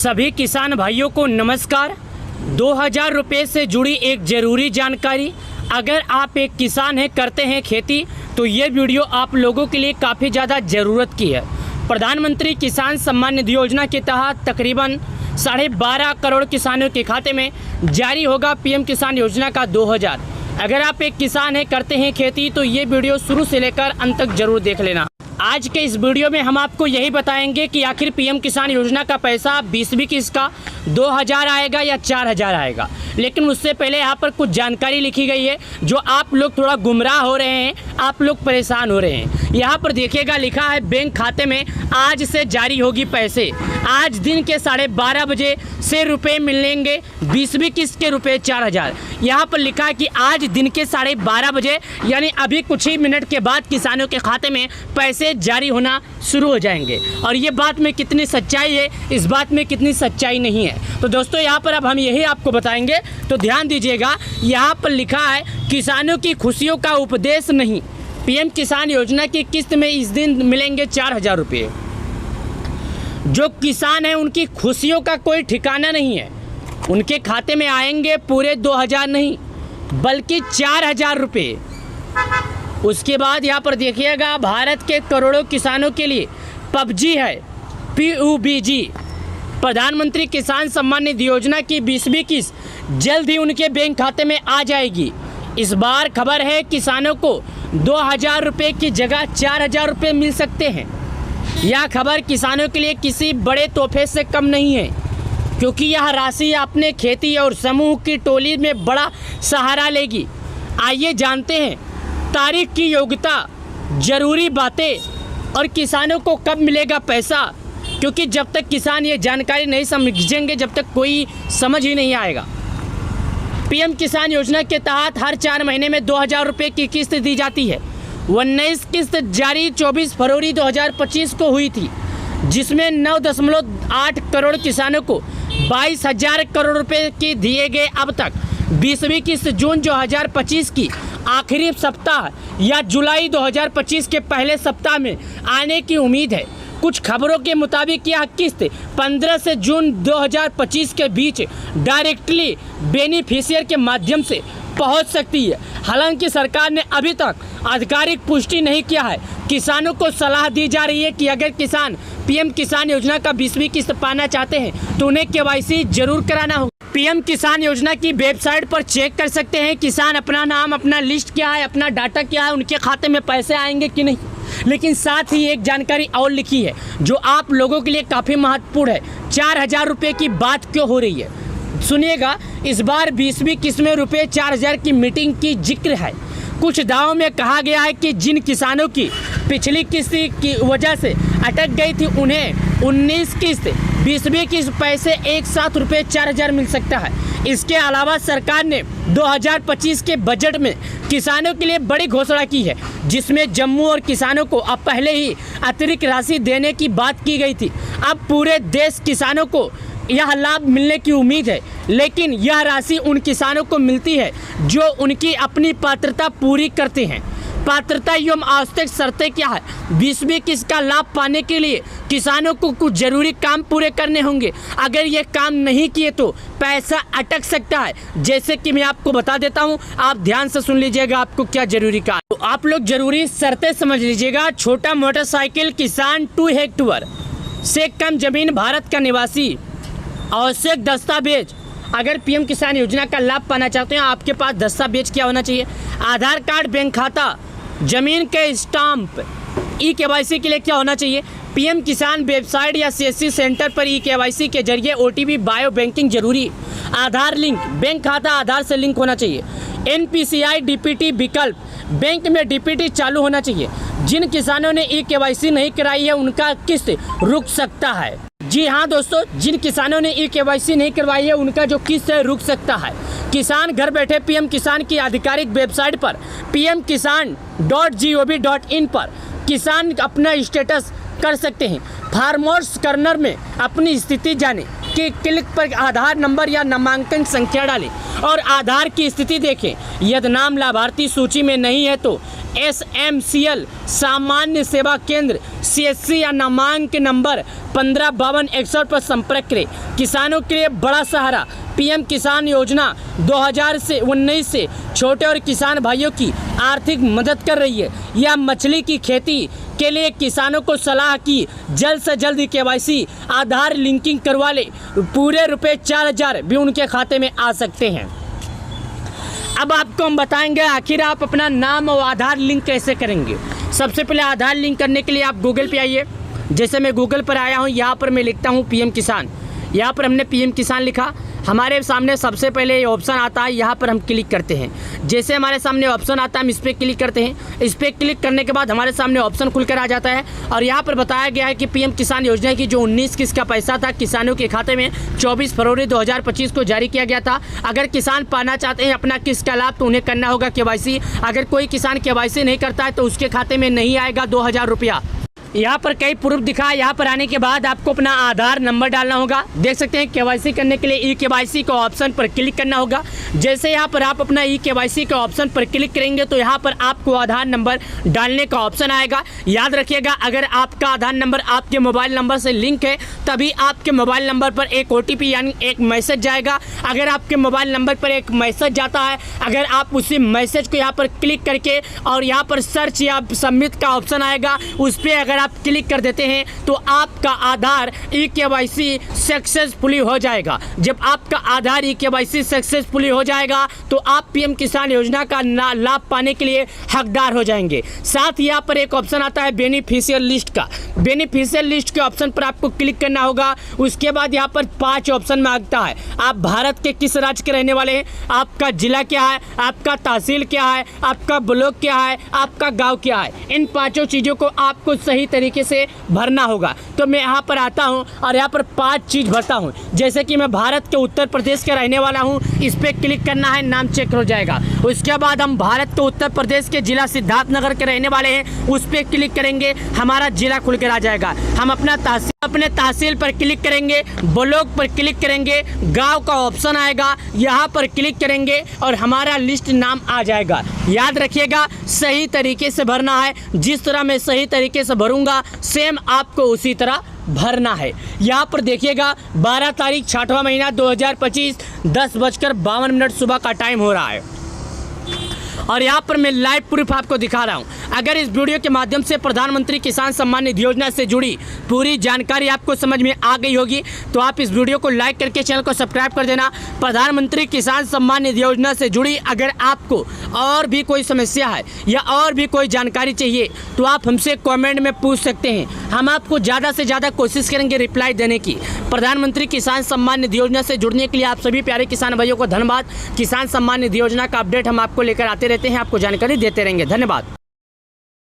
सभी किसान भाइयों को नमस्कार। 2000 रुपये से जुड़ी एक ज़रूरी जानकारी। अगर आप एक किसान हैं, करते हैं खेती, तो ये वीडियो आप लोगों के लिए काफ़ी ज़्यादा ज़रूरत की है। प्रधानमंत्री किसान सम्मान निधि योजना के तहत तकरीबन 12.5 करोड़ किसानों के खाते में जारी होगा पीएम किसान योजना का 2000। अगर आप एक किसान हैं, करते हैं खेती, तो ये वीडियो शुरू से लेकर अंत तक ज़रूर देख लेना। आज के इस वीडियो में हम आपको यही बताएंगे कि आखिर पीएम किसान योजना का पैसा 20वीं किस्त का 2000 आएगा या 4000 आएगा। लेकिन उससे पहले यहाँ पर कुछ जानकारी लिखी गई है जो आप लोग थोड़ा गुमराह हो रहे हैं, आप लोग परेशान हो रहे हैं। यहाँ पर देखिएगा, लिखा है बैंक खाते में आज से जारी होगी पैसे। आज दिन के 12:30 बजे से रुपये मिलेंगे 20वीं किस्त के रुपये 4000। यहाँ पर लिखा है कि आज दिन के 12:30 बजे यानी अभी कुछ ही मिनट के बाद किसानों के खाते में पैसे जारी होना शुरू हो जाएंगे। और ये बात में कितनी सच्चाई है, इस बात में कितनी सच्चाई नहीं है, तो दोस्तों यहाँ पर अब हम यही आपको बताएंगे। तो ध्यान दीजिएगा, यहाँ पर लिखा है किसानों की खुशियों का उपदेश नहीं, पीएम किसान योजना की किस्त में इस दिन मिलेंगे 4000 रुपये। जो किसान हैं उनकी खुशियों का कोई ठिकाना नहीं है। उनके खाते में आएंगे पूरे 2000 नहीं बल्कि 4000 रुपये। उसके बाद यहाँ पर देखिएगा, भारत के करोड़ों किसानों के लिए पबजी है, PUBG, प्रधानमंत्री किसान सम्मान निधि योजना की 20वीं किस्त जल्द ही उनके बैंक खाते में आ जाएगी। इस बार खबर है किसानों को 2000 रुपये की जगह 4000 रुपये मिल सकते हैं। यह खबर किसानों के लिए किसी बड़े तोहफे से कम नहीं है, क्योंकि यह राशि अपने खेती और समूह की टोली में बड़ा सहारा लेगी। आइए जानते हैं तारीख की योग्यता, ज़रूरी बातें और किसानों को कब मिलेगा पैसा, क्योंकि जब तक किसान ये जानकारी नहीं समझेंगे, जब तक कोई समझ ही नहीं आएगा। पीएम किसान योजना के तहत हर 4 महीने में 2000 रुपये की किस्त दी जाती है। 19 किस्त जारी 24 फरवरी 2025 को हुई थी, जिसमें 9.8 करोड़ किसानों को 22,000 करोड़ रुपये की दिए गए। अब तक 20वीं किस्त जून 2025 की आखिरी सप्ताह या जुलाई 2025 के पहले सप्ताह में आने की उम्मीद है। कुछ खबरों के मुताबिक यह किस्त 15 से जून 2025 के बीच डायरेक्टली बेनिफिशियर के माध्यम से पहुंच सकती है। हालांकि सरकार ने अभी तक आधिकारिक पुष्टि नहीं किया है। किसानों को सलाह दी जा रही है कि अगर किसान पीएम किसान योजना का 20वीं किस्त पाना चाहते हैं तो उन्हें KYC जरूर कराना होगा। पीएम किसान योजना की वेबसाइट पर चेक कर सकते हैं किसान अपना नाम, अपना लिस्ट क्या है, अपना डाटा क्या है, उनके खाते में पैसे आएंगे कि नहीं। लेकिन साथ ही एक जानकारी और लिखी है जो आप लोगों के लिए काफ़ी महत्वपूर्ण है। 4000 रुपये की बात क्यों हो रही है, सुनिएगा। इस बार 20वीं किस्त में रुपये 4000 की मीटिंग की जिक्र है। कुछ दावों में कहा गया है कि जिन किसानों की पिछली किस्त की वजह से अटक गई थी, उन्हें 19 किस्त 20वीं किस्त पैसे एक साथ रुपये 4000 मिल सकता है। इसके अलावा सरकार ने 2025 के बजट में किसानों के लिए बड़ी घोषणा की है, जिसमें जम्मू और किसानों को अब पहले ही अतिरिक्त राशि देने की बात की गई थी। अब पूरे देश किसानों को यह लाभ मिलने की उम्मीद है, लेकिन यह राशि उन किसानों को मिलती है जो उनकी अपनी पात्रता पूरी करते हैं। पात्रता एवं आवश्यक शर्तें क्या है? 20वीं किस्त का लाभ पाने के लिए किसानों को कुछ जरूरी काम पूरे करने होंगे। अगर ये काम नहीं किए तो पैसा अटक सकता है। जैसे कि मैं आपको बता देता हूँ, आप ध्यान से सुन लीजिएगा आपको क्या जरूरी काम। तो आप लोग जरूरी शर्तें समझ लीजिएगा। छोटा मोटरसाइकिल किसान 2 हेक्टेयर से कम जमीन, भारत का निवासी, आवश्यक दस्तावेज। अगर पीएम किसान योजना का लाभ पाना चाहते हैं, आपके पास दस्तावेज क्या होना चाहिए? आधार कार्ड, बैंक खाता, जमीन के स्टाम्प। KYC के लिए क्या होना चाहिए? पीएम किसान वेबसाइट या CSC सेंटर पर KYC के जरिए OTP, बायो बैंकिंग जरूरी, आधार लिंक, बैंक खाता आधार से लिंक होना चाहिए, NPCI DPT विकल्प, बैंक में DPT चालू होना चाहिए। जिन किसानों ने KYC नहीं कराई है उनका किस्त रुक सकता है। जी हाँ दोस्तों, जिन किसानों ने KYC नहीं करवाई है उनका जो किस्त है रुक सकता है। किसान घर बैठे पीएम किसान की आधिकारिक वेबसाइट पर pmkisan.gov.in पर किसान अपना स्टेटस कर सकते हैं। फार्मर्स कॉर्नर में अपनी स्थिति जाने, कि क्लिक पर आधार नंबर या नामांकन संख्या डालें और आधार की स्थिति देखें। यदि नाम लाभार्थी सूची में नहीं है तो SMCL सामान्य सेवा केंद्र CSC या नामांकन नंबर 155261 पर संपर्क करें। किसानों के लिए बड़ा सहारा PM किसान योजना 2019 से छोटे और किसान भाइयों की आर्थिक मदद कर रही है। यह मछली की खेती के लिए किसानों को सलाह की जल्द से जल्द KYC आधार लिंकिंग करवा ले, पूरे रुपए 4000 भी उनके खाते में आ सकते हैं। अब आपको हम बताएंगे आखिर आप अपना नाम और आधार लिंक कैसे करेंगे। सबसे पहले आधार लिंक करने के लिए आप गूगल पे आइए। जैसे मैं गूगल पर आया हूँ, यहाँ पर मैं लिखता हूँ PM किसान। यहाँ पर हमने PM किसान लिखा, हमारे सामने सबसे पहले ये ऑप्शन आता है, यहाँ पर हम क्लिक करते हैं। जैसे हमारे सामने ऑप्शन आता है हम इस पर क्लिक करते हैं। इस पर क्लिक करने के बाद हमारे सामने ऑप्शन खुलकर आ जाता है और यहाँ पर बताया गया है कि PM किसान योजना की जो 19 किस्त का पैसा था किसानों के खाते में 24 फरवरी 2025 को जारी किया गया था। अगर किसान पाना चाहते हैं अपना किस्त का लाभ तो उन्हें करना होगा KYC। अगर कोई किसान KYC नहीं करता है तो उसके खाते में नहीं आएगा 2000 रुपया। यहाँ पर कई प्रूफ दिखा है। यहाँ पर आने के बाद आपको अपना आधार नंबर डालना होगा। देख सकते हैं KYC करने के लिए eKYC का ऑप्शन पर क्लिक करना होगा। जैसे यहाँ पर आप अपना eKYC का ऑप्शन पर क्लिक करेंगे तो यहाँ पर आपको आधार नंबर डालने का ऑप्शन आएगा। याद रखिएगा, अगर आपका आधार नंबर आपके मोबाइल नंबर से लिंक है तभी आपके मोबाइल नंबर पर एक OTP यानी एक मैसेज जाएगा। अगर आपके मोबाइल नंबर पर एक मैसेज जाता है, अगर आप उसी मैसेज को यहाँ पर क्लिक करके और यहाँ पर सर्च या सबमिट का ऑप्शन आएगा, उस पर अगर आप क्लिक कर देते हैं तो आपका आधार eKYC सक्सेसफुली हो जाएगा। जब आपका आधार eKYC सक्सेसफुली हो जाएगा तो आप PM किसान योजना का लाभ पाने के लिए हकदार हो जाएंगे। साथ ही यहाँ पर एक ऑप्शन आता है बेनिफिशियल लिस्ट का। बेनिफिशियल लिस्ट के ऑप्शन पर आपको क्लिक करना होगा। उसके बाद यहाँ पर 5 ऑप्शन मांगता है। आप भारत के किस राज्य के रहने वाले हैं, आपका जिला क्या है, आपका तहसील क्या है, आपका ब्लॉक क्या है, आपका गाँव क्या है। इन 5 चीज़ों को आपको सही तरीके से भरना होगा। तो मैं यहाँ पर आता हूँ और यहाँ पर 5 चीज़ भरता हूँ। जैसे कि मैं भारत के उत्तर प्रदेश के रहने वाला हूँ, इस पर क्लिक करना है, नाम चेक हो जाएगा। उसके बाद हम भारत के उत्तर प्रदेश के जिला सिद्धार्थनगर के रहने वाले हैं, उस पर क्लिक करेंगे, हमारा जिला खुल कर आ जाएगा। हम अपने तहसील पर क्लिक करेंगे, ब्लॉक पर क्लिक करेंगे, गाँव का ऑप्शन आएगा, यहाँ पर क्लिक करेंगे और हमारा लिस्ट नाम आ जाएगा। याद रखिएगा, सही तरीके से भरना है। जिस तरह मैं सही तरीके से भरूंगा सेम आपको उसी तरह भरना है। यहाँ पर देखिएगा 12 तारीख 6वां महीना 2025 10:52 सुबह का टाइम हो रहा है और यहाँ पर मैं लाइव प्रूफ आपको दिखा रहा हूँ। अगर इस वीडियो के माध्यम से प्रधानमंत्री किसान सम्मान निधि योजना से जुड़ी पूरी जानकारी आपको समझ में आ गई होगी तो आप इस वीडियो को लाइक करके चैनल को सब्सक्राइब कर देना। प्रधानमंत्री किसान सम्मान निधि योजना से जुड़ी अगर आपको और भी कोई समस्या है या और भी कोई जानकारी चाहिए तो आप हमसे कमेंट में पूछ सकते हैं। हम आपको ज़्यादा से ज़्यादा कोशिश करेंगे रिप्लाई देने की। प्रधानमंत्री किसान सम्मान निधि योजना से जुड़ने के लिए आप सभी प्यारे किसान भाइयों को धन्यवाद। किसान सम्मान निधि योजना का अपडेट हम आपको लेकर आते रहते हैं, आपको जानकारी देते रहेंगे। धन्यवाद।